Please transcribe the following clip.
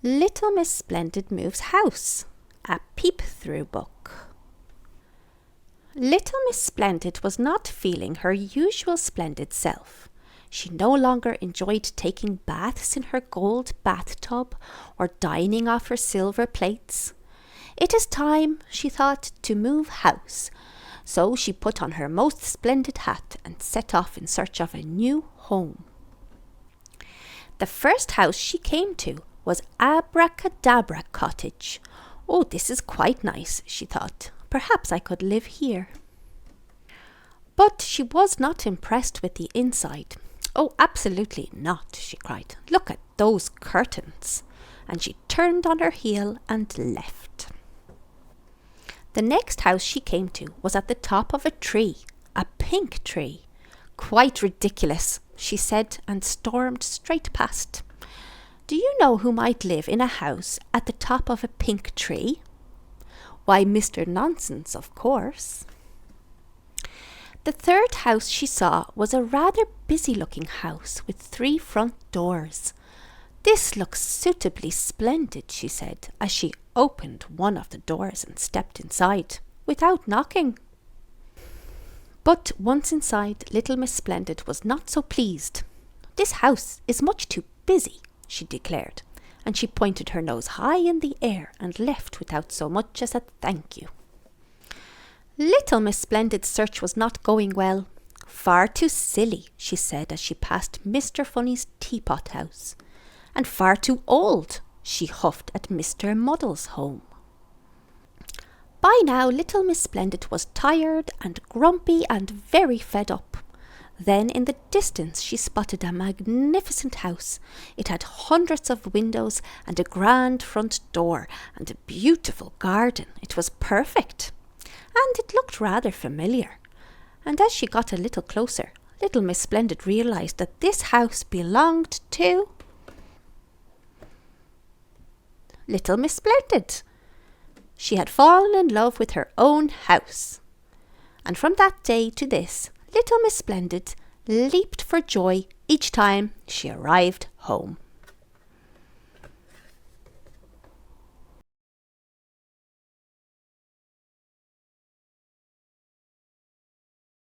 Little Miss Splendid Moves House, a peep-through book. Little Miss Splendid was not feeling her usual splendid self. She no longer enjoyed taking baths in her gold bathtub or dining off her silver plates. It is time, she thought, to move house. So she put on her most splendid hat and set off in search of a new home. The first house she came to was Abracadabra Cottage. Oh, this is quite nice, she thought. Perhaps I could live here. But she was not impressed with the inside. Oh, absolutely not, she cried. Look at those curtains. And she turned on her heel and left. The next house she came to was at the top of a tree, a pink tree. Quite ridiculous, she said, and stormed straight past. Do you know who might live in a house at the top of a pink tree? Why, Mr. Nonsense, of course. The third house she saw was a rather busy-looking house with 3 front doors. This looks suitably splendid, she said, as she opened one of the doors and stepped inside, without knocking. But once inside, little Miss Splendid was not so pleased. This house is much too busy, she declared, and she pointed her nose high in the air and left without so much as a thank you. Little Miss Splendid's search was not going well. Far too silly, she said as she passed Mr. Funny's teapot house. And far too old, she huffed at Mr. Muddle's home. By now, little Miss Splendid was tired and grumpy and very fed up. Then in the distance she spotted a magnificent house. It had hundreds of windows and a grand front door and a beautiful garden. It was perfect. And it looked rather familiar. And as she got a little closer, little Miss Splendid realised that this house belonged to Little Miss Splendid. She had fallen in love with her own house. And from that day to this, Little Miss Splendid leaped for joy each time she arrived home.